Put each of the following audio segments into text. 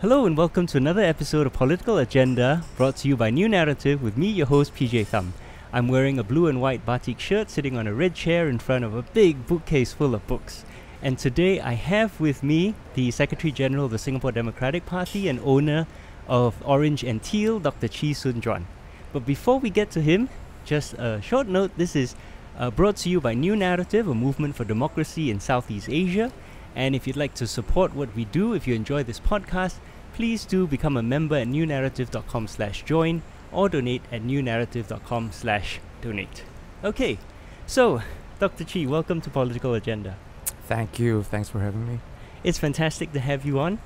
Hello and welcome to another episode of Political Agenda, brought to you by New Narrative with me, your host PJ Thum. I'm wearing a blue and white batik shirt, sitting on a red chair in front of a big bookcase full of books. And today I have with me the Secretary General of the Singapore Democratic Party and owner of Orange and Teal, Dr. Chee Soon Juan. But before we get to him, just a short note, this is brought to you by New Narrative, a movement for democracy in Southeast Asia. And if you'd like to support what we do, if you enjoy this podcast, please do become a member at newnarrative.com/join or donate at newnarrative.com/donate. Okay, so Dr. Chee, welcome to Political Agenda. Thank you. Thanks for having me. It's fantastic to have you on.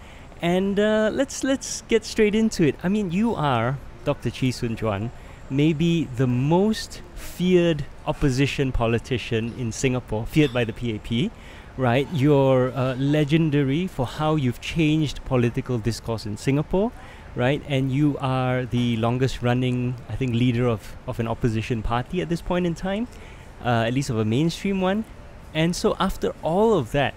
And let's get straight into it. I mean, you are, Dr. Chee Soon Juan, maybe the most feared opposition politician in Singapore, feared by the PAP. Right, you're legendary for how you've changed political discourse in Singapore, right? And you are the longest running, I think, leader of an opposition party at this point in time, at least of a mainstream one. And so after all of that,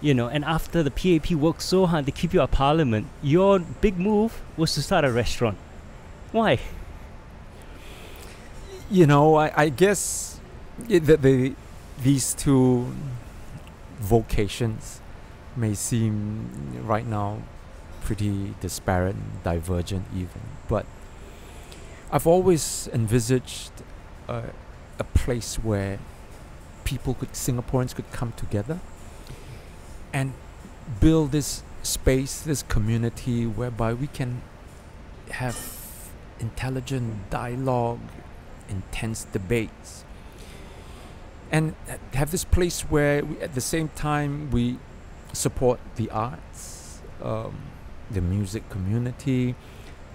you know, and after the PAP worked so hard to keep you out of parliament, your big move was to start a restaurant. Why? You know, I guess these two vocations may seem right now pretty disparate and divergent even, but I've always envisaged a place where Singaporeans could come together and build this space, this community whereby we can have intelligent dialogue, intense debates, and have this place where at the same time we support the arts, the music community,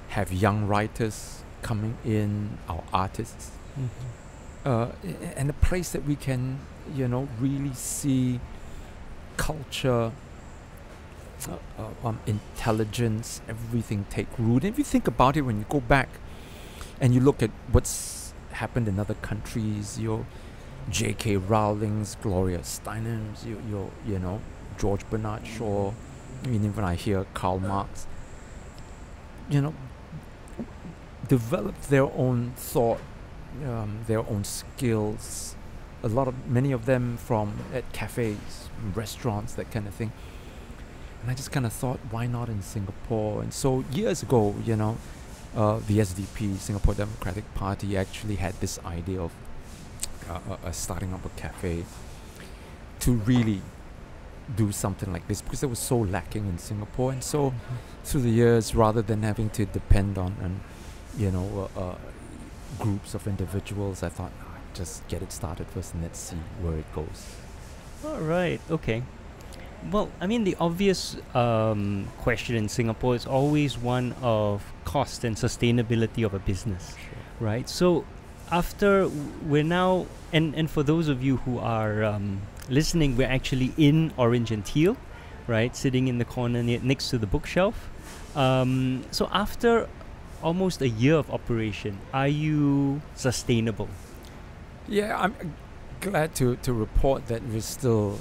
have young writers coming in, our artists, and a place that we can, really see culture, intelligence, everything take root. And if you think about it, when you go back and you look at what's happened in other countries, J.K. Rowling's, Gloria Steinem's, George Bernard Shaw. I mean, even I hear Karl Marx, developed their own thought, their own skills. Many of them at cafes, restaurants, that kind of thing. And I just kind of thought, why not in Singapore? And so years ago, the SDP, Singapore Democratic Party, actually had this idea of starting up a cafe to really do something like this, because it was so lacking in Singapore. And so through the years, rather than having to depend on groups of individuals, I thought, just get it started first and let's see where it goes. All right, okay. Well, I mean, the obvious question in Singapore is always one of cost and sustainability of a business, right? So after we're now, and for those of you who are listening, we're actually in Orange and Teal, right? Sitting in the corner next to the bookshelf. So after almost a year of operation, are you sustainable? Yeah, I'm glad to report that we're still,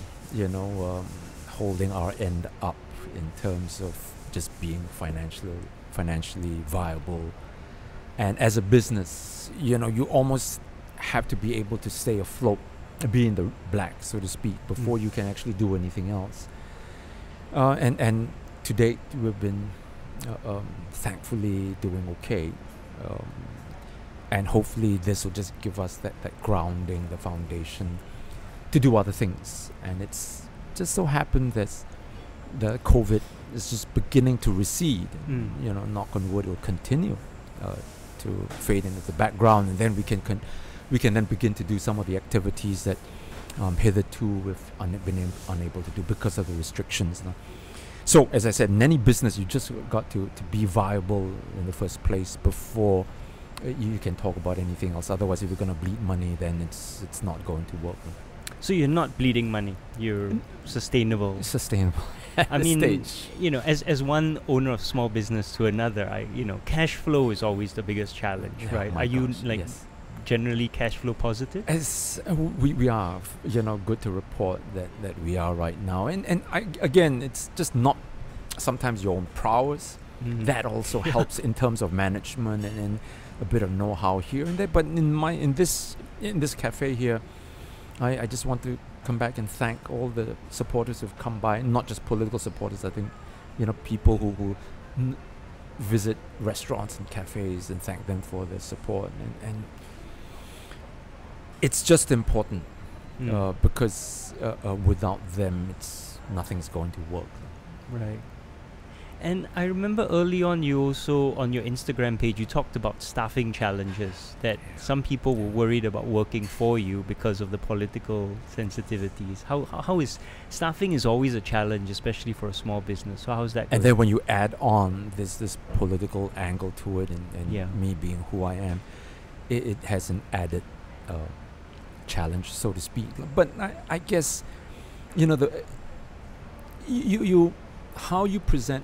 holding our end up in terms of just being financially viable. And as a business, you almost have to be able to stay afloat, be in the black, so to speak, before you can actually do anything else. And to date, we've been thankfully doing okay. And hopefully this will just give us that grounding, the foundation to do other things. And it's just so happened that the COVID is just beginning to recede. Knock on wood, it will continue to fade into the background, and then we can then begin to do some of the activities that hitherto we've been unable to do because of the restrictions. So, as I said, in any business, you just got to be viable in the first place before you can talk about anything else. Otherwise, if you're going to bleed money, then it's not going to work. So you're not bleeding money. You're sustainable. Sustainable. I mean, stage. As one owner of small business to another, cash flow is always the biggest challenge, right? Are you yes. generally cash flow positive? As we are, good to report that we are right now. And again, it's just not sometimes your own prowess. That also helps in terms of management and a bit of know-how here and there. But in this cafe here, I just want to come back and thank all the supporters who've come by, not just political supporters. I think, people who visit restaurants and cafes and thank them for their support. And it's just important because without them, nothing's going to work. Right. And I remember early on, you also, on your Instagram page, you talked about staffing challenges, that some people were worried about working for you because of the political sensitivities. How is staffing is always a challenge, especially for a small business. So how's that going? And then when you add on this political angle to it and me being who I am, it has an added challenge, so to speak. But I guess, how you present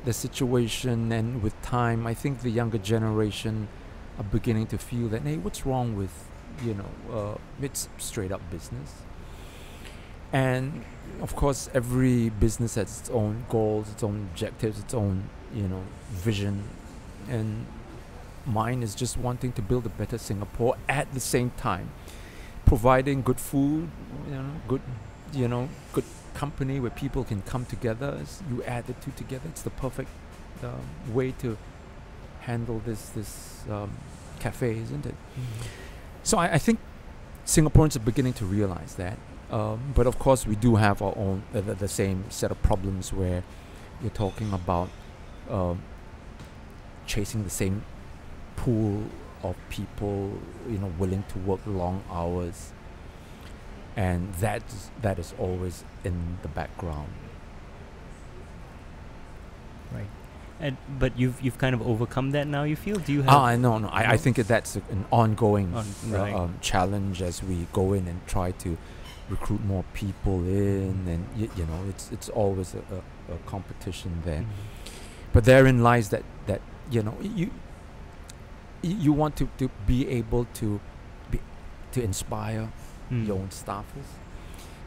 the situation, and with time, I think the younger generation are beginning to feel that, hey, what's wrong with, it's straight up business. And of course, every business has its own goals, its own objectives, its own, vision. And mine is just wanting to build a better Singapore at the same time, providing good food, good company where people can come together. You add the two together, it's the perfect way to handle this cafe, isn't it? So I think Singaporeans are beginning to realize that, but of course we do have our own the same set of problems where you're talking about chasing the same pool of people, willing to work long hours. And that is always in the background. Right. But you've kind of overcome that now, you feel? Do you have... No. I think that's an ongoing challenge as we go in and try to recruit more people in. And, it's always a competition there. But therein lies that you want to be able to inspire your own staffers,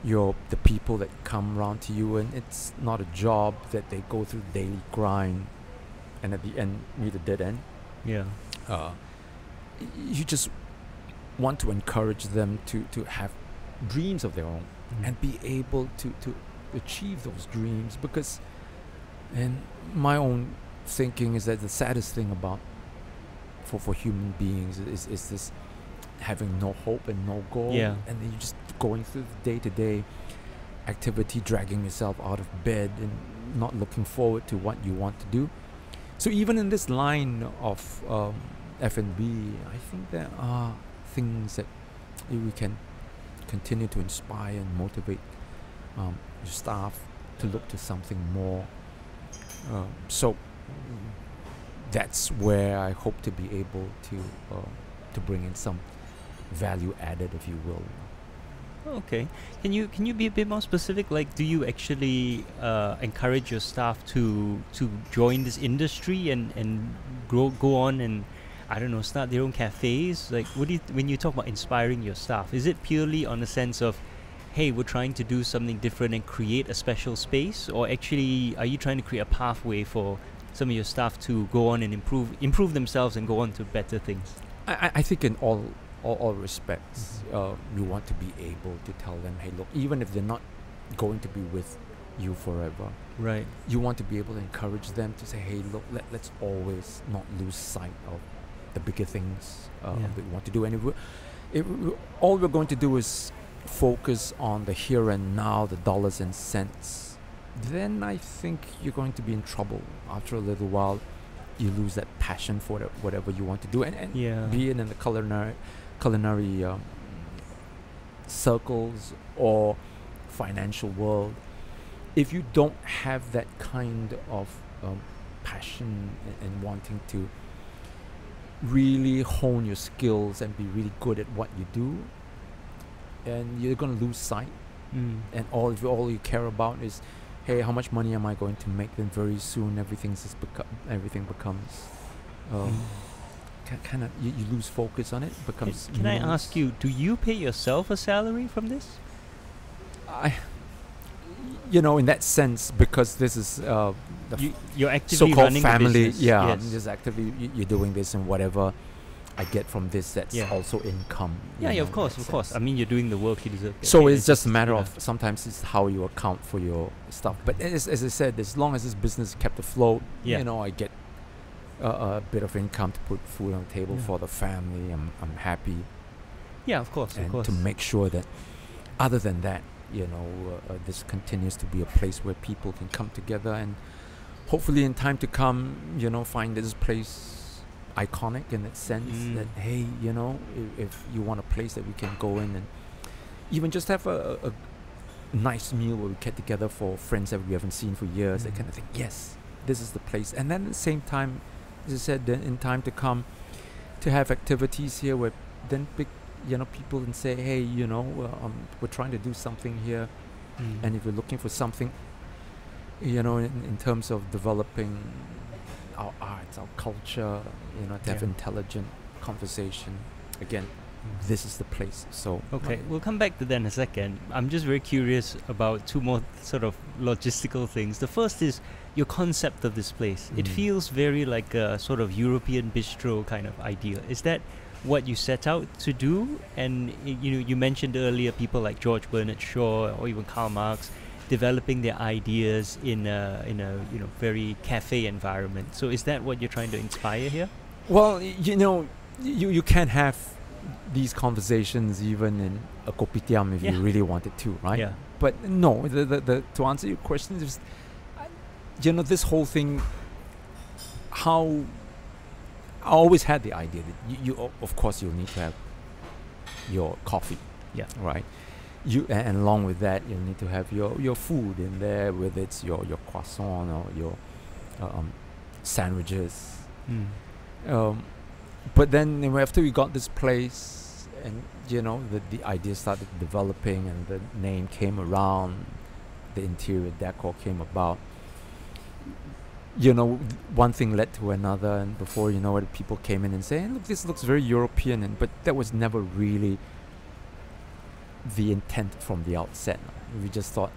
the people that come around to you, and it's not a job that they go through daily grind and at the end meet a dead end. You just want to encourage them to have dreams of their own and be able to achieve those dreams, because, and my own thinking is that the saddest thing about for human beings is this having no hope and no goal, and then you're just going through the day-to-day activity, dragging yourself out of bed and not looking forward to what you want to do. So even in this line of F&B, I think there are things that we can continue to inspire and motivate your staff to look to something more. So that's where I hope to be able to bring in some value added, if you will. Okay. Can you be a bit more specific? Like, do you actually encourage your staff to join this industry and go on and, I don't know, start their own cafes? Like, when you talk about inspiring your staff, is it purely on the sense of, hey, we're trying to do something different and create a special space, or actually are you trying to create a pathway for some of your staff to go on and improve themselves and go on to better things? I think in all respects, you want to be able to tell them, hey, look, even if they're not going to be with you forever, right? You want to be able to encourage them to say, hey, look, let's always not lose sight of the bigger things that we want to do. And if all we're going to do is focus on the here and now, the dollars and cents, then I think you're going to be in trouble. After a little while, you lose that passion for whatever you want to do, and be it in the culinary circles or financial world. If you don't have that kind of passion and wanting to really hone your skills and be really good at what you do, and you're going to lose sight, and all you care about is, hey, how much money am I going to make? Then very soon everything becomes kind of, you lose focus on it. Becomes. Can I ask you, do you pay yourself a salary from this? you know, in that sense, because this is You're actively so-called running family. the business. Yeah, Yes. just actively you're doing this, and whatever I get from this, that's Yeah. also income. Yeah, you yeah, know, of course, in of that course. sense. I mean, you're doing the work you deserve. So Okay, it's just a matter yeah. of sometimes it's how you account for your stuff. But as I said, as long as this business kept afloat, Yeah. you know, I get a bit of income to put food on the table Yeah. for the family. I'm happy, Yeah, of course, of and course. to make sure that, other than that, you know, this continues to be a place where people can come together, and hopefully in time to come, you know, find this place iconic in that sense that, hey, you know, if you want a place that we can go in and even just have a nice meal where we get together for friends that we haven't seen for years, that kind of thing. Yes, this is the place. And then at the same time, as I said, then in time to come, to have activities here where then you know, people can say, hey, you know, we're trying to do something here, and if you're looking for something, you know, in terms of developing our arts, our culture, you know, to have Yeah. intelligent conversation, again, this is the place. So Okay, we'll come back to that in a second. I'm just very curious about two more sort of logistical things. The first is your concept of this place. It Mm. feels very like a sort of European bistro kind of idea. Is that what you set out to do? And you know, you mentioned earlier people like George Bernard Shaw or even Karl Marx developing their ideas in a you know very cafe environment. So is that what you're trying to inspire here? well, you know, you can have these conversations even in a kopitiam if Yeah. you really wanted to, right? Yeah. But no, the to answer your question is, you know, this whole thing, how I always had the idea that of course you'll need to have your coffee, Yeah. right? And along with that, you'll need to have your food in there, whether it's your croissant or your sandwiches. But then after we got this place, and you know, the idea started developing, and the name came around, the interior decor came about. You know, one thing led to another, and before you know it, people came in and say, hey, "Look, this looks very European," but that was never really the intent from the outset. We just thought,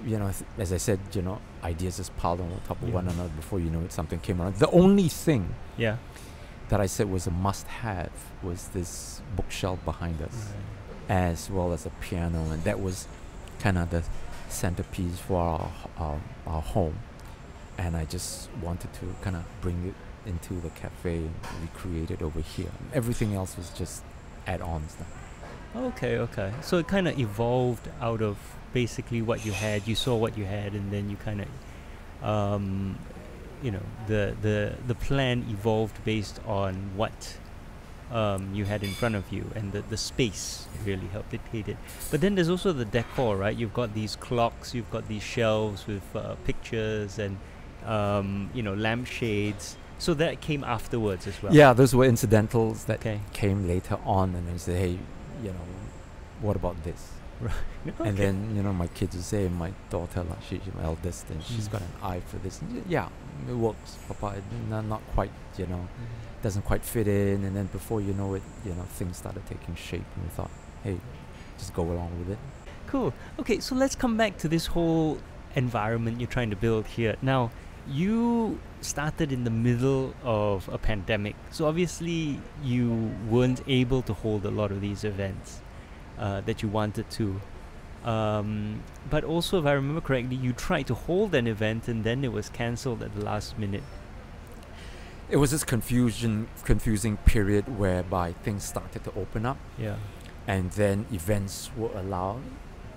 you know, as I said, you know, ideas just piled on top of one another. Before you know it, something came around. The only thing that I said was a must-have was this bookshelf behind us, as well as a piano, and that was kind of the centerpiece for our home. And I just wanted to kind of bring it into the cafe and recreate it over here. Everything else was just add-ons now. Okay. So it kind of evolved out of basically what you had. You saw what you had, and then you kind of, you know, the plan evolved based on what you had in front of you, and the space really helped dictate it. But then there's also the decor, right? You've got these clocks, you've got these shelves with pictures and you know, lampshades. So that came afterwards as well. Yeah, those were incidentals that Okay. came later on, and they said, hey, you know, what about this? Right. And then, you know, my kids would say, my daughter, like, she's my eldest, and she's Mm. got an eye for this. And yeah, it works, Papa. Not quite, you know, doesn't quite fit in. And then before you know it, you know, things started taking shape, and we thought, hey, just go along with it. Cool. Okay, so let's come back to this whole environment you're trying to build here. Now, you started in the middle of a pandemic, so obviously you weren't able to hold a lot of these events that you wanted to. But also, if I remember correctly, you tried to hold an event and then it was cancelled at the last minute. It was this confusing period whereby things started to open up, Yeah. and then events were allowed,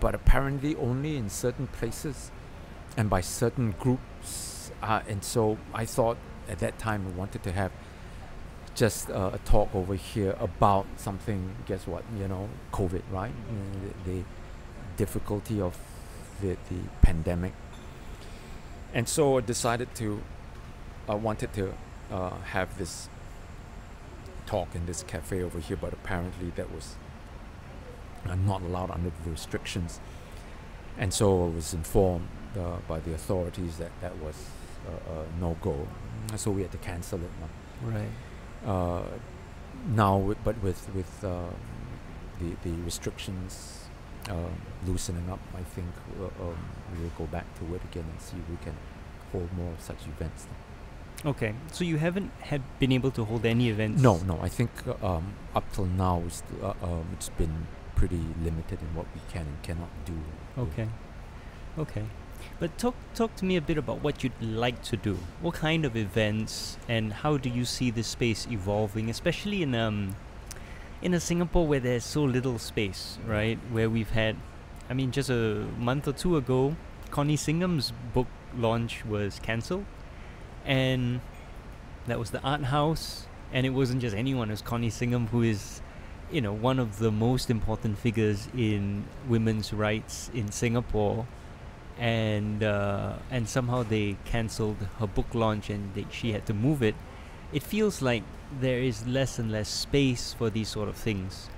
but apparently only in certain places and by certain groups. And so I thought at that time we wanted to have just a talk over here about something. Guess what? You know, COVID, right? The difficulty of the pandemic. And so I decided to, wanted to have this talk in this cafe over here, but apparently that was not allowed under the restrictions. And so I was informed by the authorities that was no-go. So we had to cancel it now. Right. Now, but with the restrictions loosening up, I think we will go back to it again and see if we can hold more of such events. Okay, so you haven't been able to hold any events? No, I think up till now it's been pretty limited in what we can and cannot do. Okay. But talk to me a bit about what you'd like to do. What kind of events, and how do you see this space evolving, especially in a Singapore where there's so little space, right? Where we've had, I mean, just a month or two ago, Connie Singham's book launch was cancelled, and that was the art house, and it wasn't just anyone. It was Connie Singham, who is, one of the most important figures in women's rights in Singapore, and somehow they cancelled her book launch, and she had to move it. It feels like there is less and less space for these sort of things.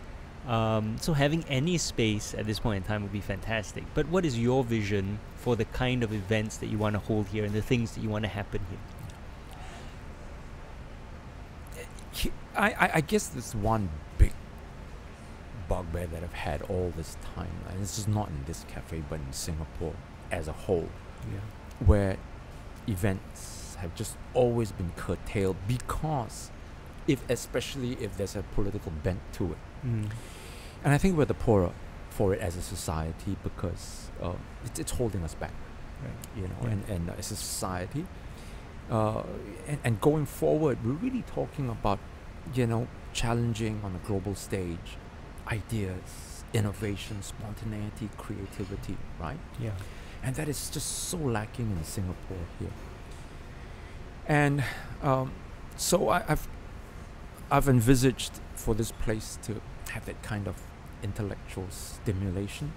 So having any space at this point in time would be fantastic. But what is your vision for the kind of events that you want to hold here and the things that you want to happen here? I guess there's one big bugbear that I've had all this time, and this is not in this cafe but in Singapore as a whole, where events have just always been curtailed because especially if there's a political bent to it. And I think we're the poorer for it as a society because it's holding us back, right? And as a society, and going forward, we're really talking about, challenging on a global stage ideas, innovation, spontaneity, creativity, right? Yeah. And that is just so lacking in Singapore here. And so I've envisaged for this place to have that kind of intellectual stimulation,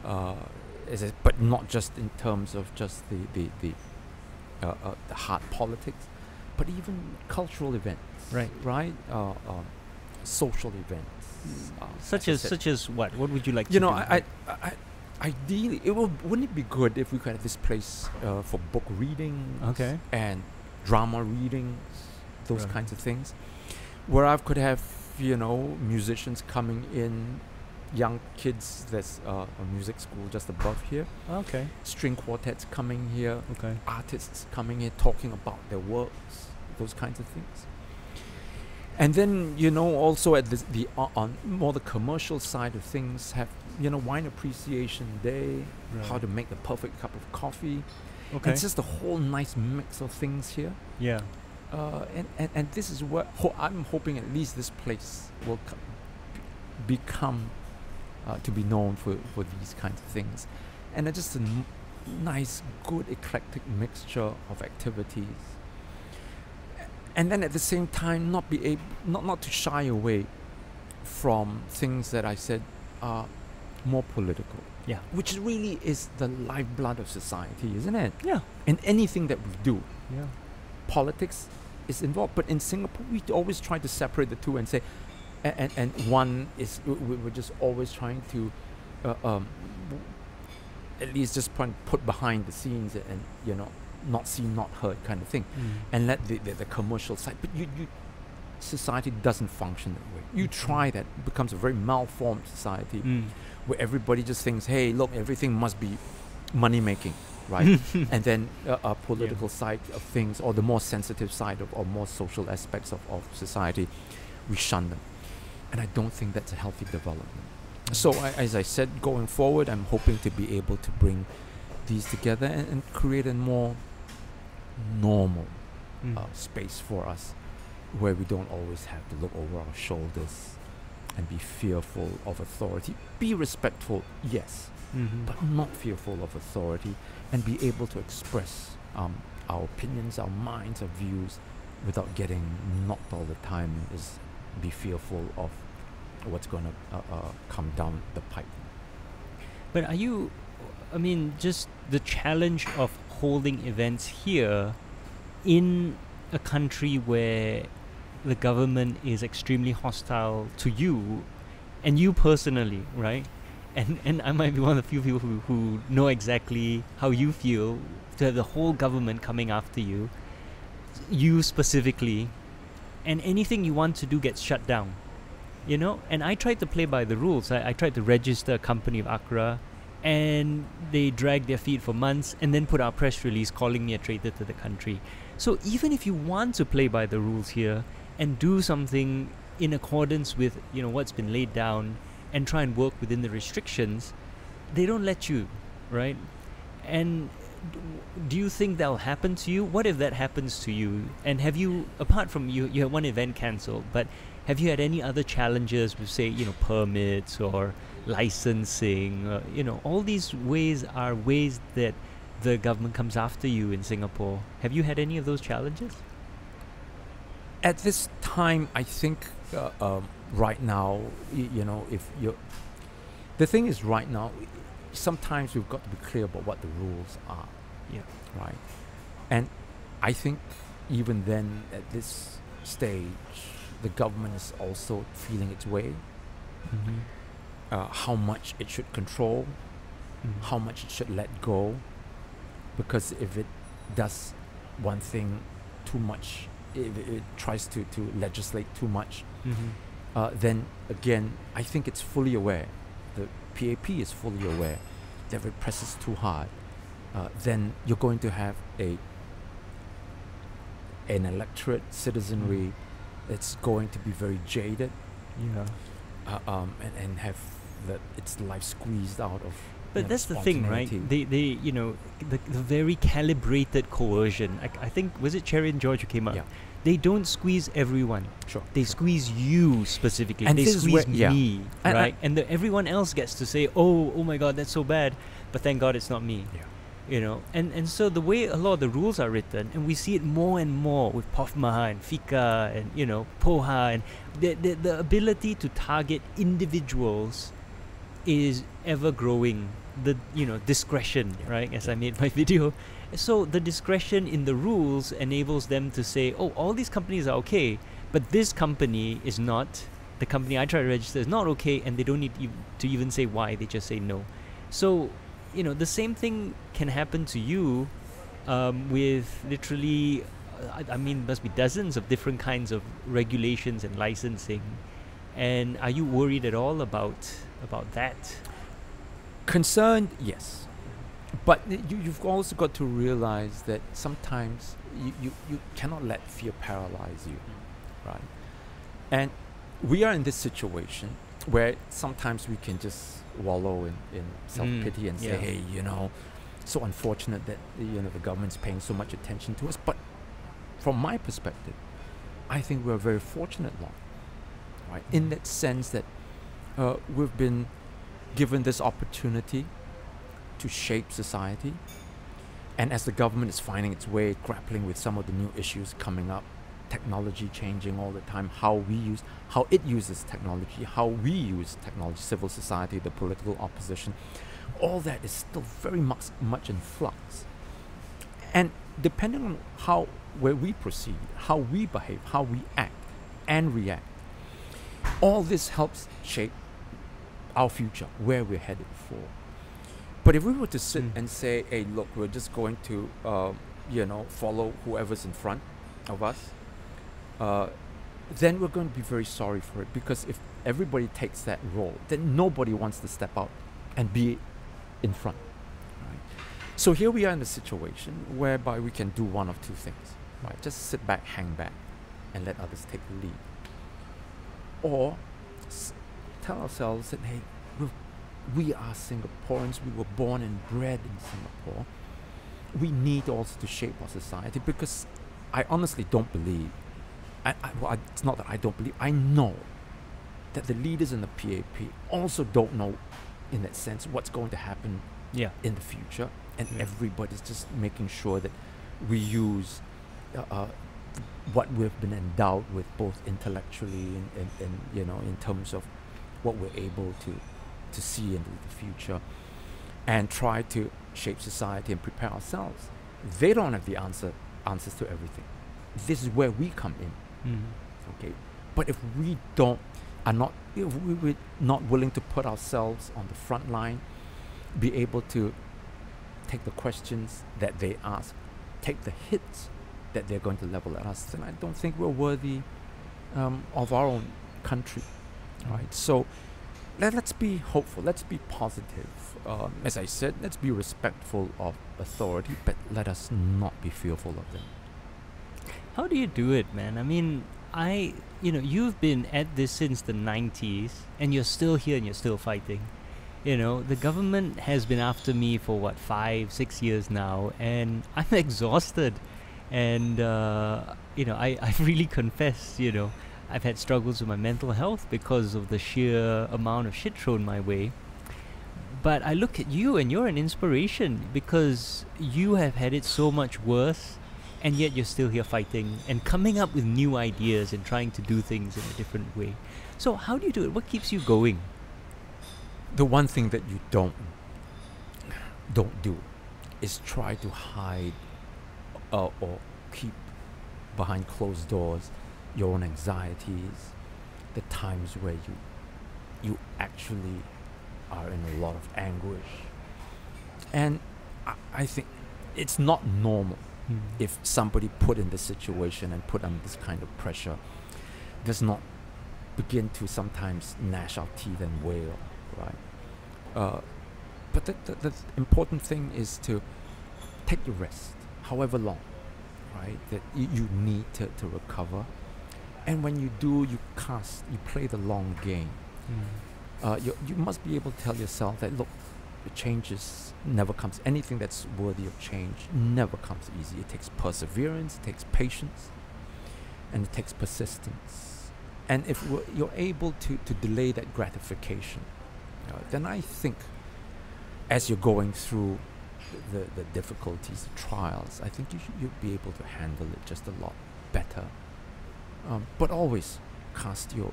but not just in terms of just the hard politics, but even cultural events, right? Social events, such as what? What would you like to do? I ideally, wouldn't it be good if we could have this place for book readings, and drama readings, those kinds of things, where I could have musicians coming in, young kids. There's a music school just above here. String quartets coming here. Artists coming here talking about their works, those kinds of things. And then also at the on more the commercial side of things, have wine appreciation day, how to make the perfect cup of coffee. It's just a whole nice mix of things here. And this is what I'm hoping at least this place will become to be known for these kinds of things, and it's just a nice, good, eclectic mixture of activities. And then at the same time, not to shy away from things that I said are more political. Which really is the lifeblood of society, isn't it? In anything that we do, politics is involved. But in Singapore, we always try to separate the two and say, and one is we're just always trying to at least just put behind the scenes and not seen, not heard kind of thing, and let the commercial side. But society doesn't function that way. You try that, it becomes a very malformed society where everybody just thinks, hey, look, everything must be money making, right? And then a political side of things, or the more sensitive side or more social aspects of society, we shun them. And I don't think that's a healthy development. So as I said, going forward, I'm hoping to be able to bring these together and create a more normal space for us, where we don't always have to look over our shoulders and be fearful of authority. Be respectful, yes, but not fearful of authority, and be able to express our opinions, our minds, our views, without getting knocked all the time, and just be fearful of what's going to come down the pipe. But just the challenge of holding events here in a country where the government is extremely hostile to you and you personally, right? And I might be one of the few people who know exactly how you feel, to have the whole government coming after you specifically, and anything you want to do gets shut down. you know. And I tried to play by the rules. I tried to register a company of Accra, and they dragged their feet for months and then put out a press release calling me a traitor to the country. So even if you want to play by the rules here and do something in accordance with, you know, what's been laid down and try and work within the restrictions, they don't let you, right? And do you think that'll happen to you? What if that happens to you? And have you, apart from you had one event cancelled, but have you had any other challenges with, say, you know, permits or licensing? You know, all these ways are ways that the government comes after you in Singapore. Have you had any of those challenges? At this time, I think right now, you know, if you're... The thing is, right now, sometimes we've got to be clear about what the rules are. Yeah. Right? And I think even then, at this stage, the government is also feeling its way. How much it should control, how much it should let go. Because if it does one thing too much, if it tries to legislate too much, then again, I think it's fully aware, the PAP is fully aware that if it presses too hard, then you're going to have an electorate, citizenry that's going to be very jaded, and have its life squeezed out of. But that's the thing, right? They you know, the very calibrated coercion. I think, was it Cherry and George who came up? Yeah. They don't squeeze everyone. Sure. They squeeze you specifically. And they this is squeeze where- me, And right? And everyone else gets to say, oh my God, that's so bad. But thank God it's not me. Yeah. You know, and so the way a lot of the rules are written, and we see it more and more with POFMA and FICA and, you know, POHA, and the ability to target individuals is ever growing. The, you know, discretion, right, as I made my video. So the discretion in the rules enables them to say, oh, all these companies are okay, but this company is not. The company I try to register is not okay, and they don't need to even say why. They just say no. So, you know, the same thing can happen to you with literally, I mean, must be dozens of different kinds of regulations and licensing. And are you worried at all about that? Concerned, yes. But you've also got to realize that sometimes you cannot let fear paralyze you, right? And we are in this situation where sometimes we can just wallow in self-pity and say, hey, you know, so unfortunate that, you know, the government's paying so much attention to us. But from my perspective, I think we're a very fortunate lot, right? In that sense that we've been given this opportunity to shape society, and as the government is finding its way, grappling with some of the new issues coming up, technology changing all the time, how it uses technology, how we use technology, civil society, the political opposition, all that is still very much in flux. And depending on where we proceed, how we behave, how we act and react, all this helps shape our future, where we're headed for. But if we were to sit and say, hey, look, we're just going to, you know, follow whoever's in front of us, then we're going to be very sorry for it, because if everybody takes that role, then nobody wants to step out and be in front. Right? So here we are in a situation whereby we can do one of two things, right? Just sit back, hang back, and let others take the lead. Or tell ourselves that, hey, we are Singaporeans, we were born and bred in Singapore. We need also to shape our society, because I honestly don't believe, it's not that I don't believe, I know that the leaders in the PAP also don't know, in that sense, what's going to happen in the future, and everybody's just making sure that we use what we've been endowed with, both intellectually and you know, in terms of what we're able to see into the future, and try to shape society and prepare ourselves. They don't have the answers to everything. This is where we come in. Okay, but if we're not willing to put ourselves on the front line, be able to take the questions that they ask, take the hits that they're going to level at us, then I don't think we're worthy of our own country. right? So let's be hopeful, let's be positive. As I said, let's be respectful of authority, but let us not be fearful of them. How do you do it, man? I mean, you've been at this since the 90s, and you're still here and you're still fighting. The government has been after me for 5-6 years now, and I'm exhausted. And, I've really confessed, I've had struggles with my mental health because of the sheer amount of shit thrown my way. But I look at you and you're an inspiration because you have had it so much worse, and yet you're still here fighting and coming up with new ideas and trying to do things in a different way. So how do you do it? What keeps you going? The one thing that you don't do is try to hide or keep behind closed doors your own anxieties, the times where you actually are in a lot of anguish. And I think it's not normal if somebody put in this situation and put under this kind of pressure does not begin to sometimes gnash our teeth and wail, right? But the important thing is to take your rest, however long, right? That you need to recover. And when you do, you play the long game. You must be able to tell yourself that, look, the changes never comes. Anything that's worthy of change never comes easy. It takes perseverance, it takes patience, and it takes persistence. And if you're able to delay that gratification, then I think as you're going through the difficulties, the trials, I think you'll be able to handle it just a lot better. But always cast your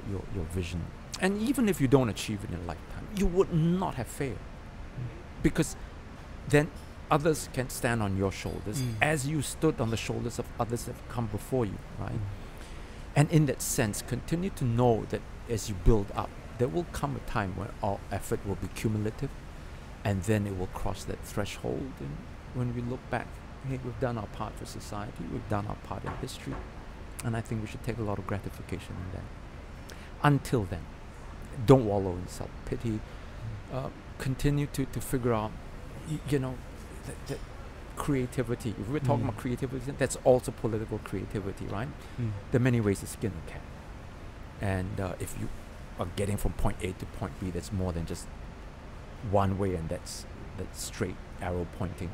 vision. And even if you don't achieve it in a lifetime, you would not have failed. Because then others can stand on your shoulders as you stood on the shoulders of others that have come before you, right? And in that sense, continue to know that as you build up, there will come a time when our effort will be cumulative, and then it will cross that threshold. And when we look back, hey, we've done our part for society, we've done our part in history, and I think we should take a lot of gratification in that. Until then, don't wallow in self-pity. Continue to figure out, that creativity. If we're talking about creativity, that's also political creativity, right? There are many ways to skin a cat. And if you are getting from point A to point B, that's more than just one way, and that's straight arrow pointing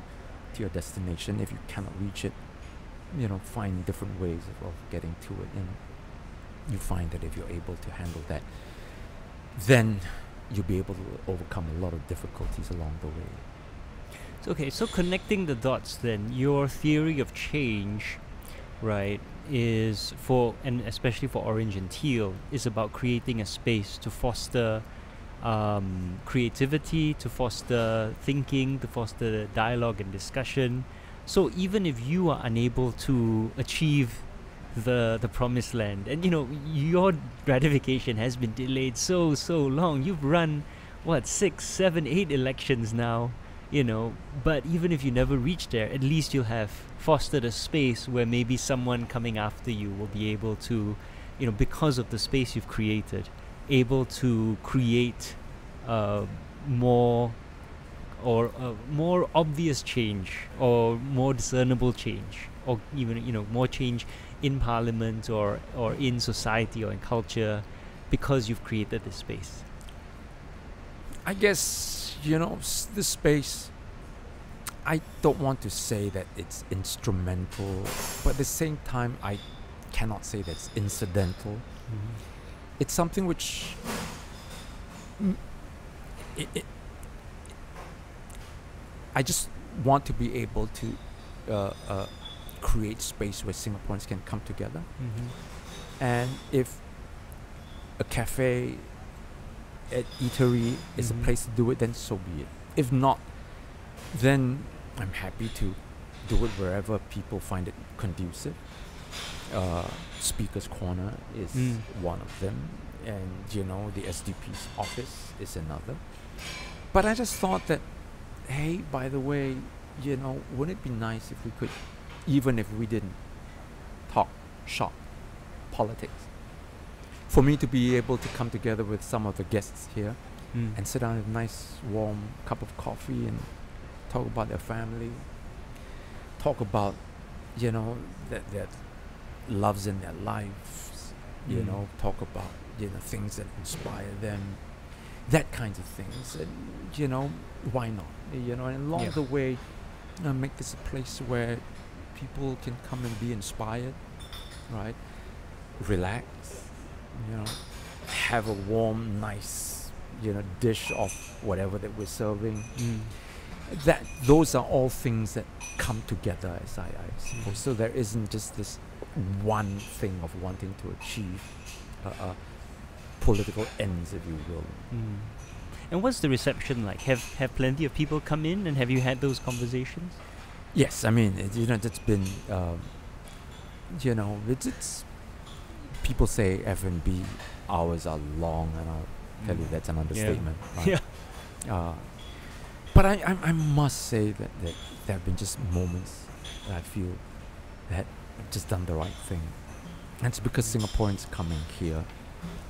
to your destination. If you cannot reach it, find different ways of getting to it. And you find that if you're able to handle that, then you'll be able to overcome a lot of difficulties along the way. Okay, so connecting the dots then, your theory of change, right, is and especially for Orange and Teal, is about creating a space to foster creativity, to foster thinking, to foster dialogue and discussion. So even if you are unable to achieve the promised land, and your gratification has been delayed so long, you've run 6, 7, 8 elections now, but even if you never reach there, at least you'll have fostered a space where maybe someone coming after you will be able to, because of the space you've created, able to create more obvious change, or more discernible change, or even more change in parliament or in society or in culture, because you've created this space. I guess this space, I don't want to say that it's instrumental, but at the same time I cannot say that's incidental. It's something which I just want to be able to create space where Singaporeans can come together. And if a cafe, an eatery is a place to do it, then so be it. If not, then I'm happy to do it wherever people find it conducive. Speaker's Corner is one of them, and the SDP's office is another. But I just thought that, hey, by the way, wouldn't it be nice if we could, even if we didn't talk shop politics, for me to be able to come together with some of the guests here Mm. and sit down with a nice warm cup of coffee and talk about their family, talk about, you know, that loves in their lives, you Mm. know, talk about, you know, things that inspire them, that kinds of things. And, you know, why not? You know, and along Yeah. the way, make this a place where people can come and be inspired, right? Relax, you know, have a warm, nice, you know, dish of whatever that we're serving. Mm. Those are all things that come together, as I suppose. So there isn't just this one thing of wanting to achieve political ends, if you will. Mm. And what's the reception like? Have plenty of people come in, and have you had those conversations? Yes, I mean, you know, it's been, you know, it's people say F&B hours are long, and I'll tell you that's an understatement. Right? Yeah. But I must say that there have been just moments that I feel that I've just done the right thing. And it's because Singaporeans coming here,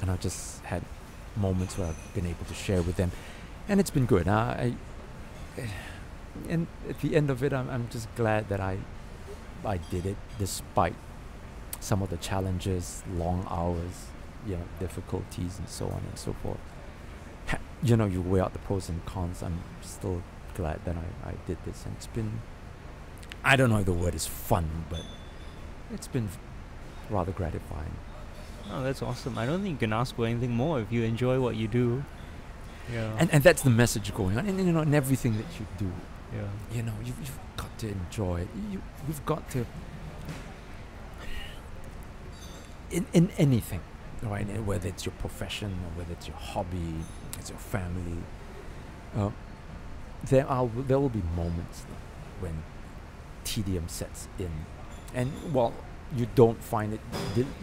and I've just had moments where I've been able to share with them, and it's been good. And at the end of it, I'm just glad that I did it, despite some of the challenges, long hours, you know, difficulties, and so on and so forth. You know, you weigh out the pros and cons. I'm still glad that I did this, and it's been, I don't know if the word is fun, but it's been rather gratifying. Oh, that's awesome. I don't think you can ask for anything more if you enjoy what you do. Yeah. And that's the message going on, and you know, in everything that you do, Yeah. you know, you've got to enjoy it. We've got to, in anything, right? Whether it's your profession or whether it's your hobby, it's your family, there will be moments when tedium sets in, and while you don't find it,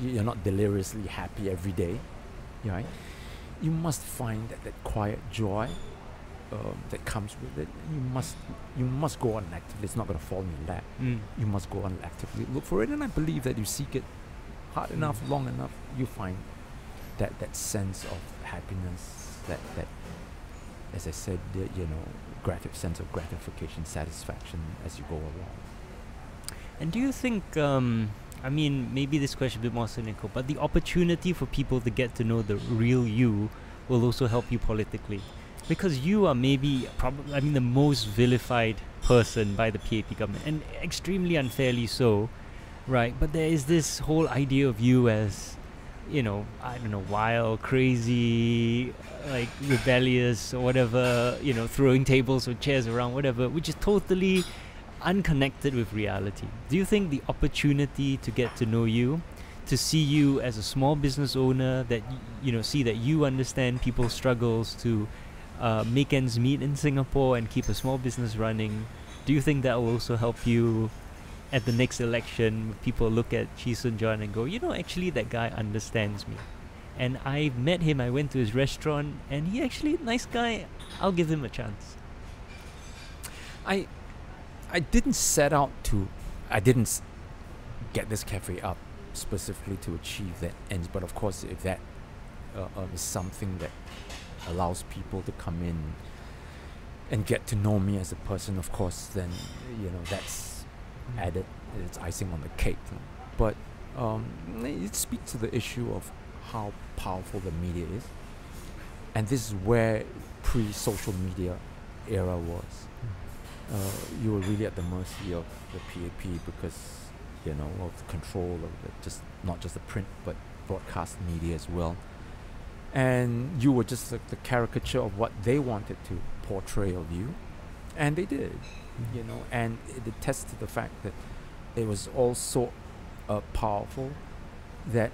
you're not deliriously happy every day, right? You must find that quiet joy that comes with it. You must go on actively. It's not going to fall in your lap. Mm. You must go on actively look for it, and I believe that you seek it hard enough, long enough, you find that sense of happiness, that as I said, you know, sense of gratification, satisfaction as you go along. And do you think, I mean, maybe this question is a bit more cynical, but the opportunity for people to get to know the real you will also help you politically? Because you are maybe, probably, I mean, the most vilified person by the PAP government, and extremely unfairly so, right? But there is this whole idea of you as, you know, I don't know, wild, crazy, like rebellious or whatever, you know, throwing tables or chairs around, whatever, which is totally unconnected with reality. Do you think the opportunity to get to know you, to see you as a small business owner, that you know, see that you understand people's struggles to make ends meet in Singapore and keep a small business running, do you think that will also help you at the next election? People look at Chee Soon Juan and go, you know, actually that guy understands me, and I met him, I went to his restaurant, and he actually nice guy, I'll give him a chance. I didn't set out to, I didn't get this cafe up specifically to achieve that ends, but of course, if that is something that allows people to come in and get to know me as a person, of course, then, you know, that's added, it's icing on the cake. But it speaks to the issue of how powerful the media is, and this is where pre-social media era was. You were really at the mercy of the PAP because, you know, of the control of not just the print but broadcast media as well. And you were just like the caricature of what they wanted to portray of you, and they did, you know. And it attests to the fact that it was all so powerful that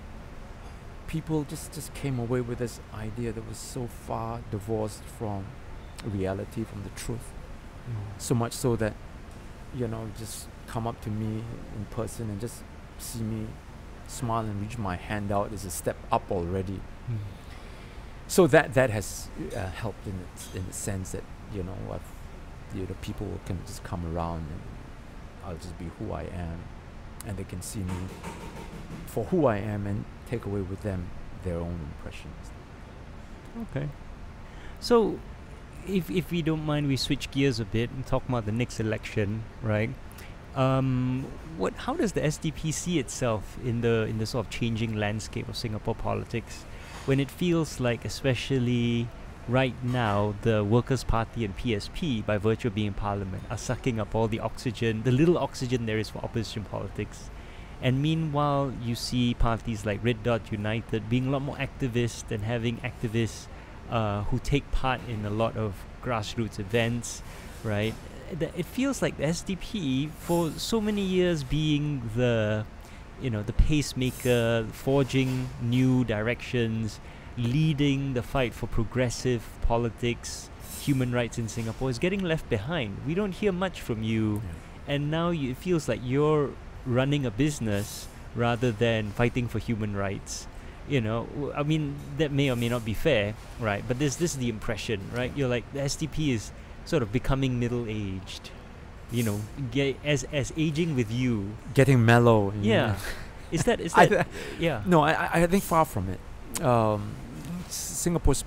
people just came away with this idea that was so far divorced from reality, from the truth. So much so that, you know, just come up to me in person and just see me smile and reach my hand out is a step up already. So that has helped in the sense that, you know, people can just come around and I'll just be who I am, and they can see me for who I am and take away with them, their own impressions. Okay. So, if we don't mind, we switch gears a bit and talk about the next election, right? How does the SDP see itself in the sort of changing landscape of Singapore politics, when it feels like, especially right now, the Workers' Party and PSP, by virtue of being in Parliament, are sucking up all the oxygen, the little oxygen there is for opposition politics. And meanwhile, you see parties like Red Dot United being a lot more activist and having activists who take part in a lot of grassroots events, right? It feels like the SDP, for so many years being the pacemaker, forging new directions, leading the fight for progressive politics, human rights in Singapore, is getting left behind. We don't hear much from you, and now it feels like you're running a business rather than fighting for human rights. I mean, that may or may not be fair, right? But this is the impression, right? You're like, the SDP is sort of becoming middle-aged, as aging with you, getting mellow. Yeah. Is that yeah? No, I think far from it. Singapore's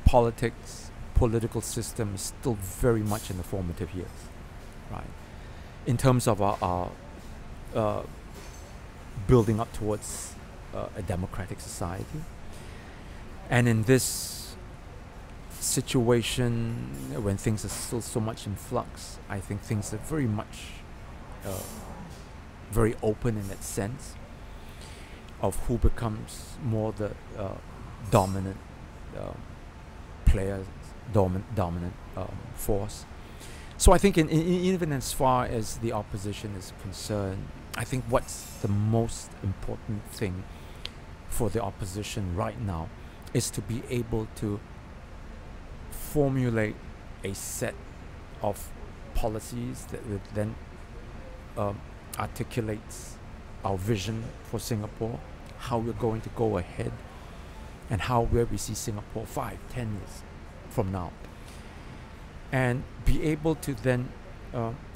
political system is still very much in the formative years, right? In terms of our building up towards a democratic society. And in this situation, when things are still so much in flux, I think things are very much very open in that sense of who becomes more the dominant player, dominant force. So I think even as far as the opposition is concerned, I think what's the most important thing for the opposition right now is to be able to formulate a set of policies that then articulates our vision for Singapore, how we're going to go ahead, and where we see Singapore 5, 10 years from now, and be able to then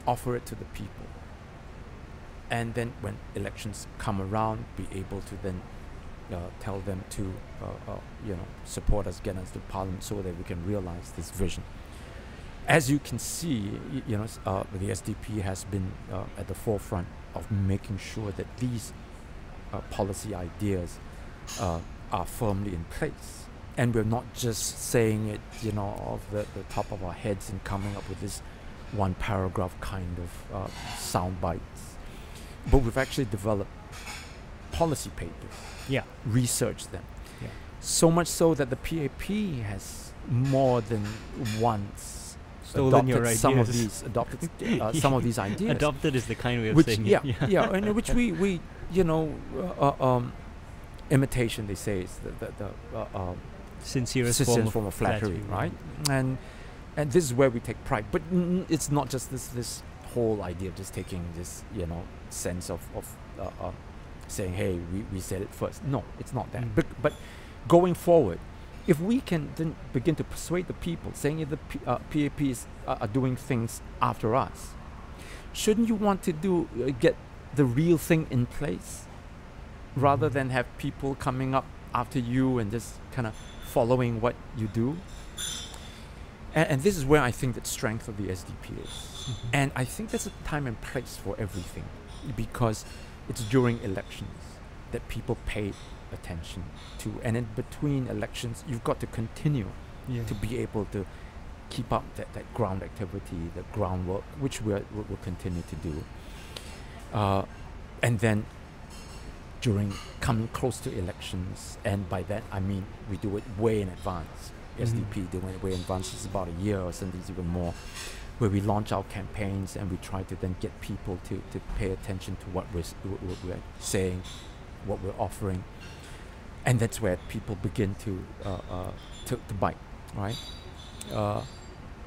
offer it to the people. And then when elections come around, be able to then tell them to support us, get us to Parliament, so that we can realize this vision. As you can see, the SDP has been at the forefront of making sure that these policy ideas are firmly in place. And we're not just saying it, off the top of our heads and coming up with this one paragraph kind of sound bites. But we've actually developed policy papers, researched them. Yeah. So much so that the PAP has more than once stolen your ideas. some of these ideas. Adopted is the kind way of saying it. And which we imitation, they say, is the sincerest form of flattery, right? And this is where we take pride. But it's not just this whole idea of just taking this sense of saying, hey, we said it first. No, it's not that. But going forward, if we can then begin to persuade the people, saying if the PAPs are doing things after us, shouldn't you want to get the real thing in place, rather than have people coming up after you and just kind of following what you do? And this is where I think the strength of the SDP is. Mm-hmm. And I think there's a time and place for everything, because it's during elections that people pay attention to. And in between elections, you've got to continue to be able to keep up that ground activity, the groundwork, which we'll continue to do. And then during coming close to elections, and by that I mean we do it way in advance. SDP doing it way in advance. It's about a year or sometimes even more, where we launch our campaigns and we try to then get people to pay attention to what we're saying, what we're offering, and that's where people begin to bite, right?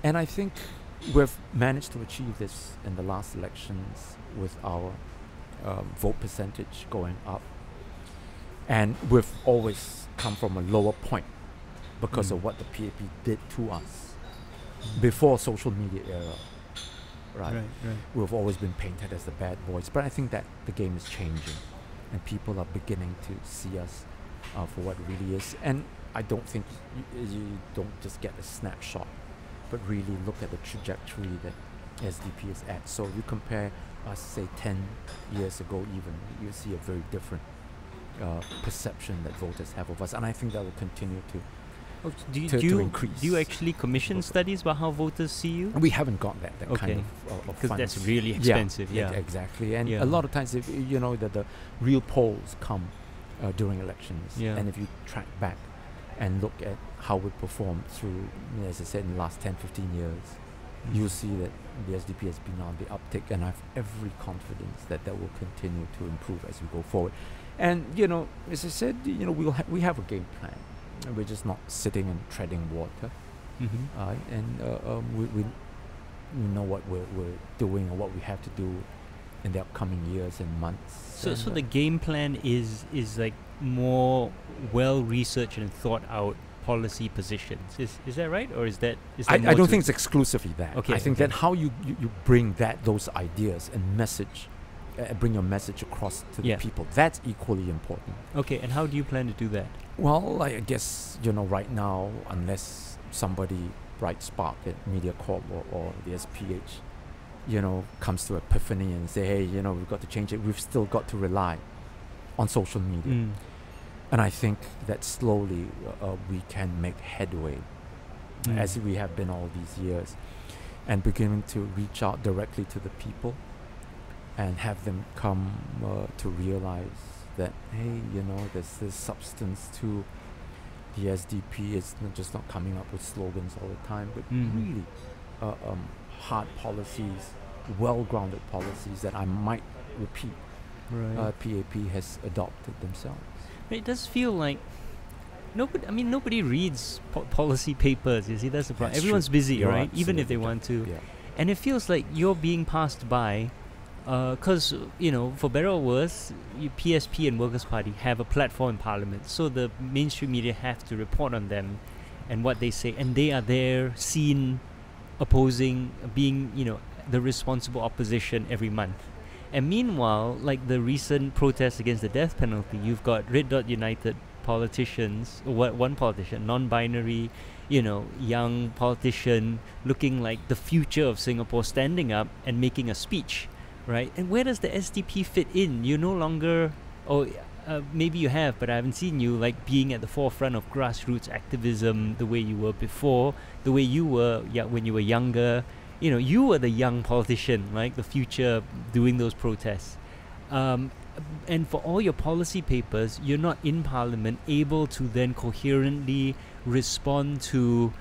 And I think we've managed to achieve this in the last elections with our vote percentage going up, and we've always come from a lower point because of what the PAP did to us before social media era, right? We've always been painted as the bad boys, but I think that the game is changing and people are beginning to see us for what it really is. And I don't think you don't just get a snapshot, but really look at the trajectory that SDP is at. So you compare us, say, 10 years ago even, you see a very different perception that voters have of us. And I think that will continue to increase. Do you actually commission studies about how voters see you? We haven't got that kind of because funds. that's really expensive. Yeah, exactly. And a lot of times, if you know that the real polls come during elections, and if you track back and look at how we performed through, as I said, in the last 10, 15 years, you'll see that the SDP has been on the uptick, and I have every confidence that that will continue to improve as we go forward. And as I said, we have a game plan. We're just not sitting and treading water, and we know what we're doing or what we have to do in the upcoming years and months. So the game plan is like more well researched and thought out policy positions. Is that right, or is that? I don't think it's exclusively that. Okay, I think that how you bring those ideas and message. Bring your message across to the people. That's equally important. Okay, and how do you plan to do that? Well, I guess, right now, unless somebody bright spark at MediaCorp or the SPH, comes to epiphany and say, hey, we've got to change it, we've still got to rely on social media. And I think that slowly we can make headway, as we have been all these years, and beginning to reach out directly to the people and have them come to realize that, hey, there's this substance to the SDP. It's not coming up with slogans all the time, but really hard policies, well-grounded policies that I might repeat PAP has adopted themselves. It does feel like nobody reads policy papers. You see, that's the problem. Everyone's busy, right? Even if they want to. Yeah. And it feels like you're being passed by. Because, for better or worse, PSP and Workers' Party have a platform in Parliament, so the mainstream media have to report on them and what they say, and they are there, seen, opposing, being, the responsible opposition every month. And meanwhile, like the recent protests against the death penalty, you've got Red Dot United politicians, one politician, non-binary, young politician, looking like the future of Singapore, standing up and making a speech. Right, and where does the SDP fit in? You're no longer, maybe you have, but I haven't seen you like being at the forefront of grassroots activism the way you were before, the way you were when you were younger. You were the young politician, right? The future, doing those protests. And for all your policy papers, you're not in Parliament able to then coherently respond to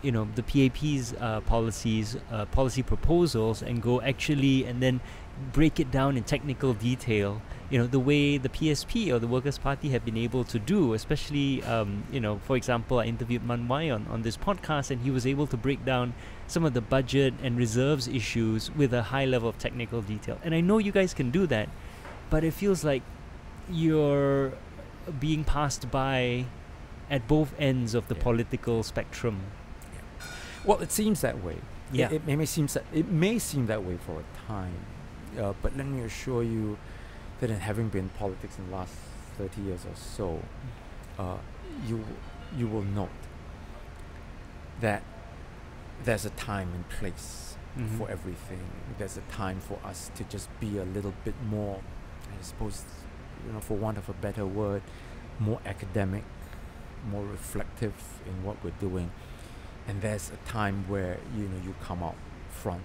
the PAP's policy proposals and go and then break it down in technical detail, the way the PSP or the Workers' Party have been able to do, especially, for example, I interviewed Man Wai on this podcast, and he was able to break down some of the budget and reserves issues with a high level of technical detail. And I know you guys can do that, but it feels like you're being passed by at both ends of the political spectrum. Well, it seems that way. Yeah. It may seem that way for a time, but let me assure you that in having been in politics in the last 30 years or so, you will note that there's a time and place for everything. There's a time for us to just be a little bit more, I suppose, for want of a better word, more academic, more reflective in what we're doing. And there's a time where you come out front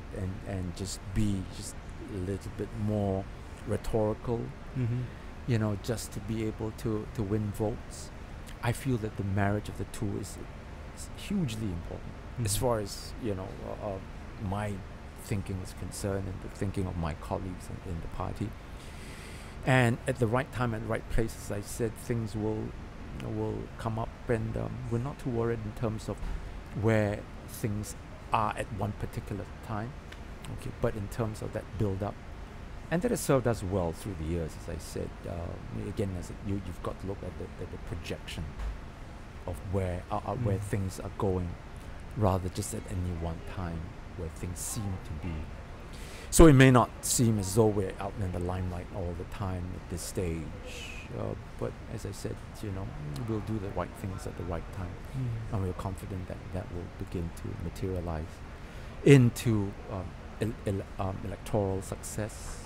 and just be just a little bit more rhetorical, just to be able to win votes. I feel that the marriage of the two is hugely important as far as my thinking is concerned and the thinking of my colleagues in the party. And at the right time and the right place, as I said, things will come up, and we're not too worried in terms of where things are at one particular time, but in terms of that build-up, and that has served us well through the years, as I said. Again, you've got to look at the projection of where things are going, rather just at any one time where things seem to be. So it may not seem as though we're out in the limelight all the time at this stage, but as I said, we'll do the right things at the right time, and we're confident that that will begin to materialize into electoral success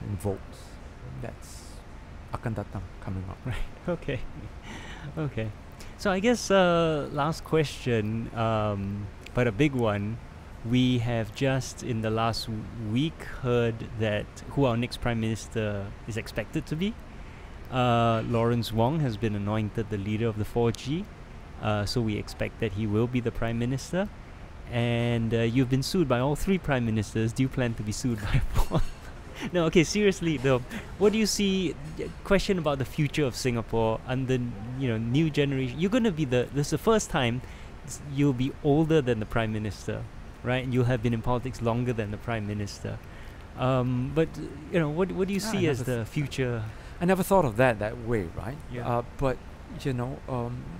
and votes. That's akan datang coming up. Right. Okay. Okay. So I guess last question, but a big one. We have just in the last week heard that who our next Prime Minister is expected to be. Lawrence Wong has been anointed the leader of the 4G. So we expect that he will be the Prime Minister. And you've been sued by all three Prime Ministers. Do you plan to be sued by a fourth? No, okay, seriously though, what do you see? Question about the future of Singapore under new generation. You're going to be this is the first time you'll be older than the Prime Minister, right? And you'll have been in politics longer than the Prime Minister. But what do you see as the future? I never thought of that way, right? Yeah. But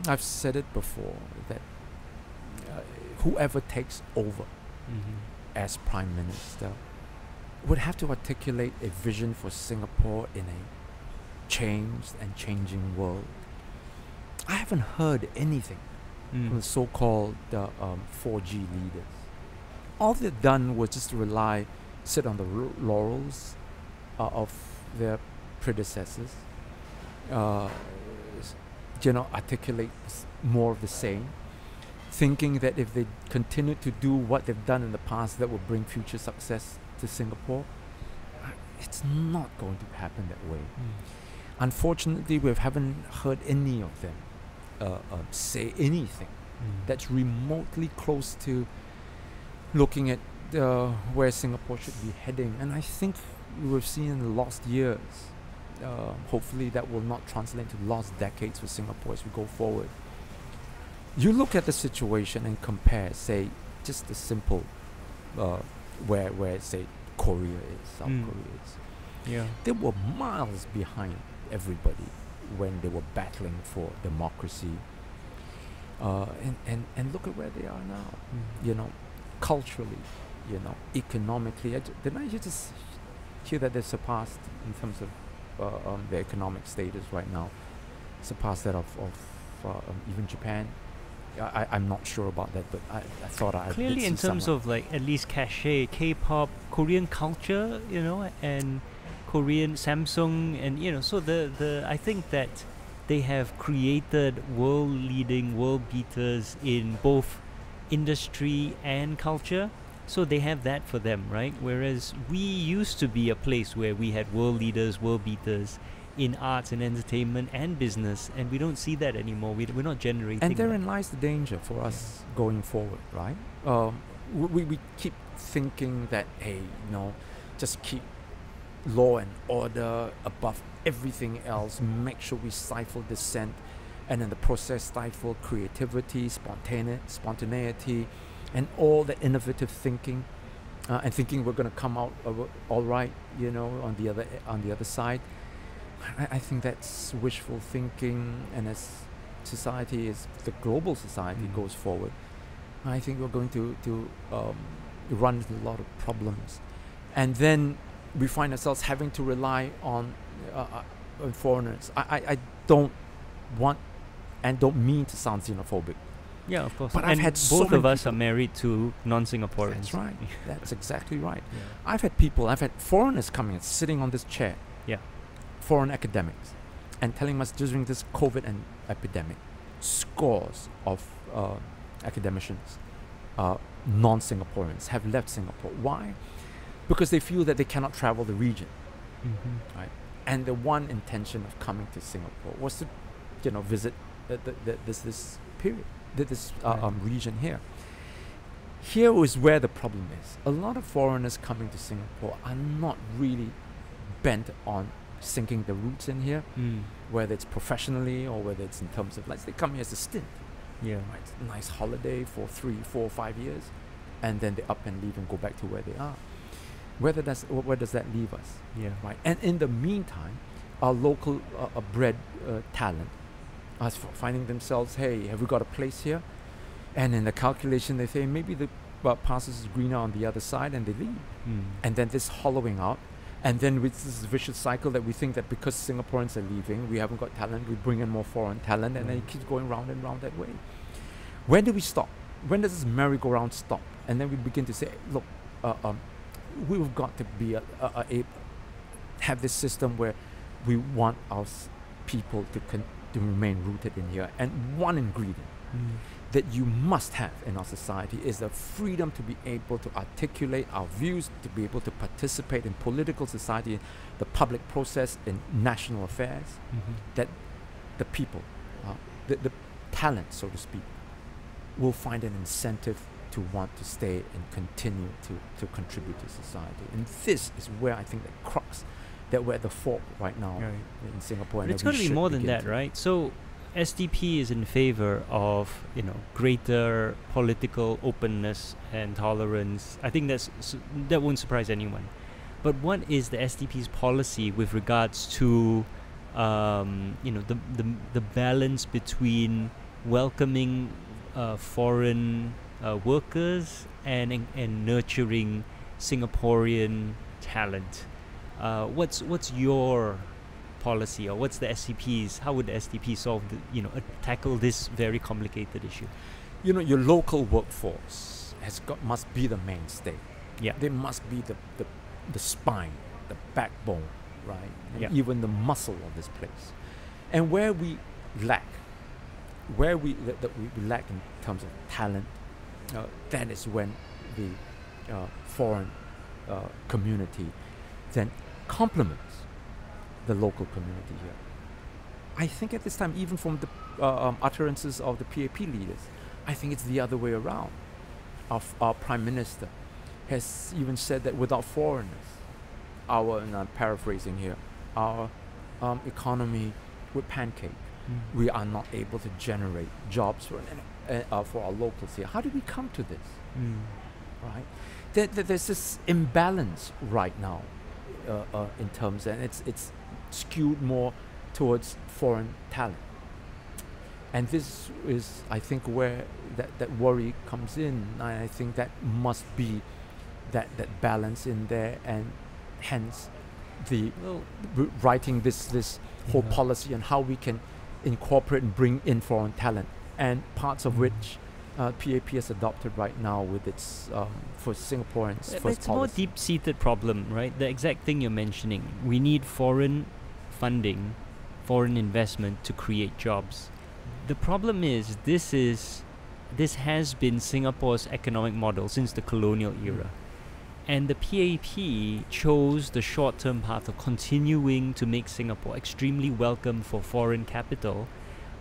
I've said it before that whoever takes over as Prime Minister would have to articulate a vision for Singapore in a changed and changing world. I haven't heard anything from the so-called 4G leaders. All they've done was just sit on the laurels of their predecessors, articulate more of the same, thinking that if they continue to do what they've done in the past, that will bring future success to Singapore. It's not going to happen that way. Unfortunately, we haven't heard any of them say anything that's remotely close to looking at where Singapore should be heading. And I think we've seen in the lost years, hopefully that will not translate to lost decades for Singapore as we go forward. You look at the situation and compare, say, just the simple where say Korea is, South Korea is. Yeah. They were miles behind everybody when they were battling for democracy. And look at where they are now. Culturally, economically. Didn't I just hear that they're surpassed in terms of their economic status right now, surpassed that of even Japan? I'm not sure about that, but I thought I clearly in terms of at least cachet, K-pop, Korean culture, and Korean Samsung, and so the I think that they have created world-leading, world beaters in both industry and culture. So they have that for them, right? Whereas we used to be a place where we had world leaders, world beaters in arts and entertainment and business, and we don't see that anymore. We're not generating. And therein lies the danger for us going forward, right? We keep thinking that, hey, just keep law and order above everything else. Make sure we stifle dissent, and in the process stifle creativity, spontaneity, and all the innovative thinking, and thinking we're going to come out all right, on the other side. I think that's wishful thinking, and as society, as the global society goes forward, I think we're going to run into a lot of problems, and then we find ourselves having to rely on foreigners. I don't want and don't mean to sound xenophobic. Yeah, of course. But I've had both of us are married to non-Singaporeans. That's right. That's exactly right. Yeah. I've had foreigners coming and sitting on this chair. Yeah. Foreign academics, and telling us during this COVID and epidemic, scores of academicians, non-Singaporeans, have left Singapore. Why? Because they feel that they cannot travel the region, right? And the one intention of coming to Singapore was to, visit this period, this region here. Here is where the problem is. A lot of foreigners coming to Singapore are not really bent on sinking the roots in here, whether it's professionally or whether it's in terms of, they come here as a stint. Yeah. Right? Nice holiday for 3, 4, 5 years, and then they up and leave and go back to where they are. Where does that leave us? Yeah. Right. And in the meantime, our local bred talent are finding themselves, hey, have we got a place here? And in the calculation, they say maybe the passes is greener on the other side, and they leave. And then this hollowing out And then with this vicious cycle that we think that because Singaporeans are leaving, we haven't got talent, we bring in more foreign talent, and then it keeps going round and round that way. When do we stop? When does this merry-go-round stop? And then we begin to say, look, we've got to be have this system where we want our people to remain rooted in here. And one ingredient that you must have in our society is the freedom to be able to articulate our views, to be able to participate in political society, the public process, in national affairs, that the people, the talent, so to speak, will find an incentive to want to stay and continue to contribute to society. And this is where I think the crux, that we're at the fork right now in Singapore. But it's going to be more than that, right? So SDP is in favor of, greater political openness and tolerance. I think that won't surprise anyone. But what is the SDP's policy with regards to, the balance between welcoming foreign workers and nurturing Singaporean talent? What's your policy, or what's the SCP's? How would the SDP solve tackle this very complicated issue? Your local workforce must be the mainstay. Yeah, they must be the spine, the backbone, right? And even the muscle of this place. And where we lack, that we lack in terms of talent, that is when the foreign community then complements the local community here. I think at this time, even from the utterances of the PAP leaders, I think it's the other way around. Our Prime Minister has even said that without foreigners, and I'm paraphrasing here, our economy would pancake. We are not able to generate jobs for our locals here. How do we come to this? Right? There's this imbalance right now in terms, and it's skewed more towards foreign talent. And this is, I think, where that worry comes in. I think that must be that balance in there, and hence the writing this whole policy on how we can incorporate and bring in foreign talent, and parts of which PAP has adopted right now with its for Singaporeans first policy. It's a more deep-seated problem, right? The exact thing you're mentioning. We need foreign funding, foreign investment to create jobs. The problem is this has been Singapore's economic model since the colonial era. And the PAP chose the short-term path of continuing to make Singapore extremely welcome for foreign capital,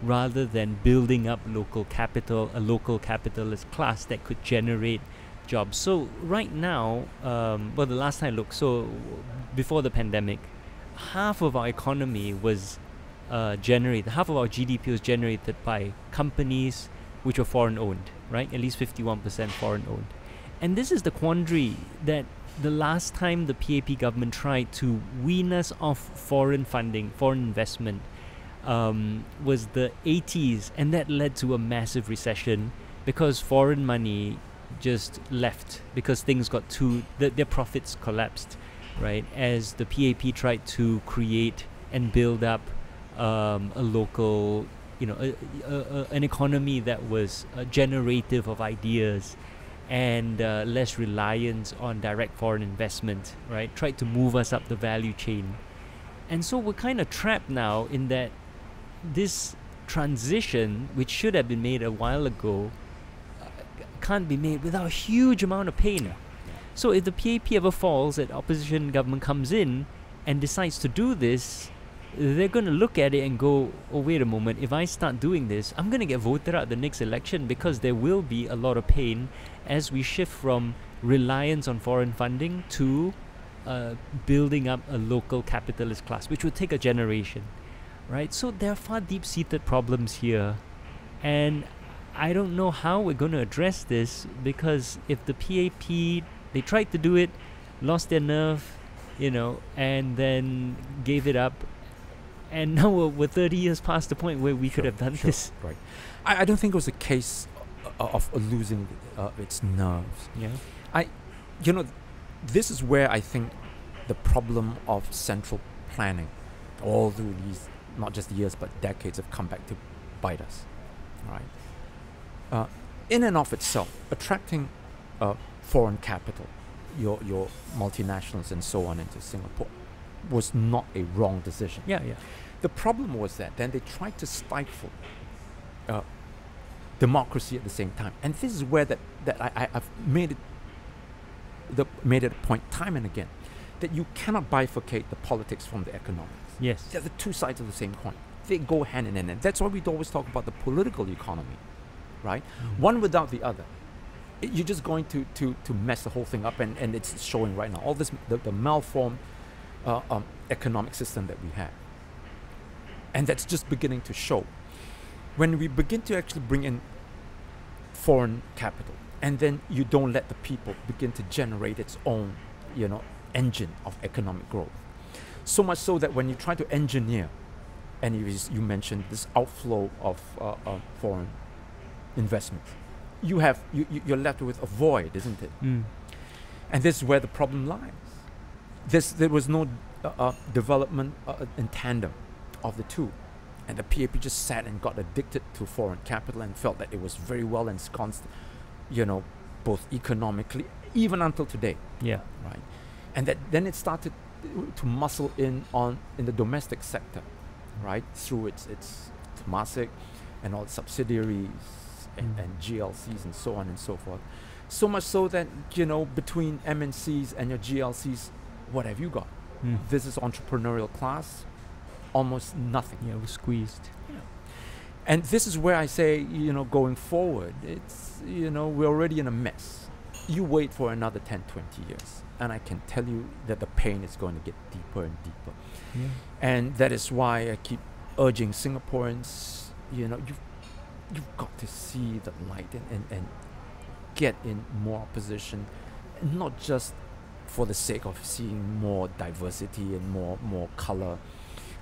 rather than building up local capital, a local capitalist class that could generate jobs. So right now, the last time I looked, so before the pandemic, half of our economy was generated, half of our GDP was generated by companies which were foreign owned, right? At least 51% foreign owned. And this is the quandary that the last time the PAP government tried to wean us off foreign funding, foreign investment, was the 80s, and that led to a massive recession because foreign money just left because things got their profits collapsed, right? As the PAP tried to create and build up a local, an economy that was generative of ideas and less reliant on direct foreign investment, right? Tried to move us up the value chain. And so we're kind of trapped now in that this transition, which should have been made a while ago, can't be made without a huge amount of pain. So if the PAP ever falls, that opposition government comes in and decides to do this, they're going to look at it and go, oh, wait a moment, if I start doing this, I'm going to get voted out the next election, because there will be a lot of pain as we shift from reliance on foreign funding to building up a local capitalist class, which would take a generation. Right, so there are far deep-seated problems here, and I don't know how we're going to address this, because if the PAP, they tried to do it, lost their nerve, and then gave it up, and now we're 30 years past the point where we could have done this. Right. I don't think it was a case of losing its nerves. Yeah. This is where I think the problem of central planning all through these, not just years, but decades, have come back to bite us, right? In and of itself, attracting foreign capital, your multinationals and so on into Singapore was not a wrong decision. Yeah, yeah. The problem was that then they tried to stifle democracy at the same time. And this is where I've made it a point time and again that you cannot bifurcate the politics from the economics. Yes. They're the two sides of the same coin. They go hand in hand. And that's why we always talk about the political economy, right? One without the other. You're just going to mess the whole thing up, and it's showing right now. All this, the malformed economic system that we have. And that's just beginning to show. When we begin to actually bring in foreign capital, and then you don't let the people begin to generate its own, engine of economic growth. So much so that when you try to engineer, and you mentioned this outflow of foreign investment, you're left with a void, isn't it? And this is where the problem lies. There was no development in tandem of the two. And the PAP just sat and got addicted to foreign capital and felt that it was very well ensconced, both economically, even until today. Yeah. Right. And then it started to muscle in the domestic sector, right, through its Temasek and all its subsidiaries and GLCs and so on and so forth. So much so that, between MNCs and your GLCs, what have you got? This is entrepreneurial class, almost nothing. Yeah, we're squeezed. Yeah. And this is where I say, going forward, it's, we're already in a mess. You wait for another 10, 20 years, and I can tell you that the pain is going to get deeper and deeper. Yeah. And that is why I keep urging Singaporeans, you've got to see the light and get in more opposition, not just for the sake of seeing more diversity and more color,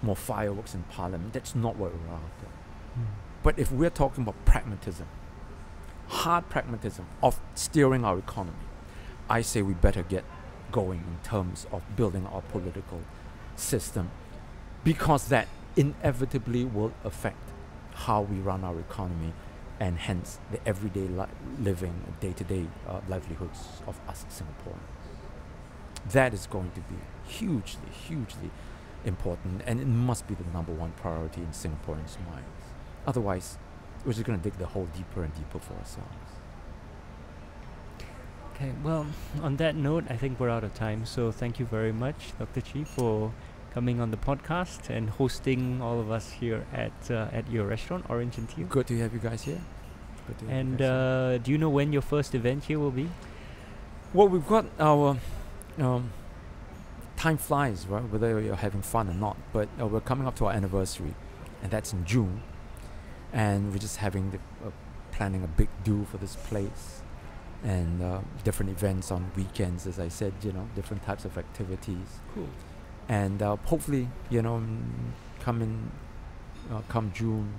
more fireworks in Parliament. That's not what we're after. But if we're talking about pragmatism, hard pragmatism of steering our economy, I say we better get going in terms of building our political system, because that inevitably will affect how we run our economy, and hence the everyday living, day-to-day livelihoods of us Singaporeans. That is going to be hugely, hugely important, and it must be the number one priority in Singaporeans' minds. Otherwise, we're just going to dig the hole deeper and deeper for ourselves. Okay, well, on that note, I think we're out of time. So thank you very much, Dr. Chee, for coming on the podcast and hosting all of us here at your restaurant, Orange Teal. Good to have you guys here. And do you know when your first event here will be? Well, we've got our time flies, right? Whether you're having fun or not. But we're coming up to our anniversary, and that's in June. And we're just having planning a big do for this place, and different events on weekends, as I said, different types of activities. Cool. And hopefully, come June,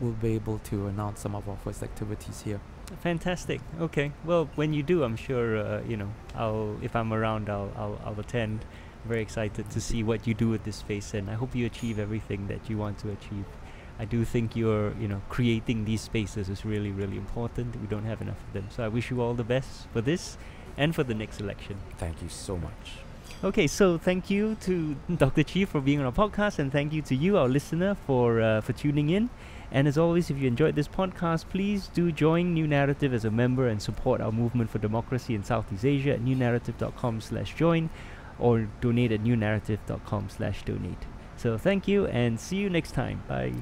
we'll be able to announce some of our first activities here. Fantastic. Okay. Well, when you do, I'm sure if I'm around, I'll attend. Very excited to see what you do with this space, and I hope you achieve everything that you want to achieve. I do think you're, creating these spaces is really, really important. We don't have enough of them. So I wish you all the best for this and for the next election. Thank you so much. Okay, so thank you to Dr. Chee for being on our podcast, and thank you to you, our listener, for tuning in. And as always, if you enjoyed this podcast, please do join New Narrative as a member and support our movement for democracy in Southeast Asia at newnarrative.com/join or donate at newnarrative.com/donate. So thank you, and see you next time. Bye.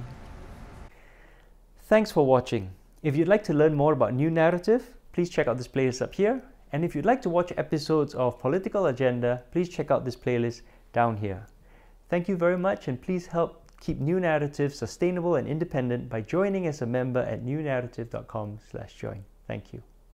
Thanks for watching. If you'd like to learn more about New Narrative, please check out this playlist up here. And if you'd like to watch episodes of Political Agenda, please check out this playlist down here. Thank you very much, and please help keep New Narrative sustainable and independent by joining as a member at newnarrative.com/join. Thank you.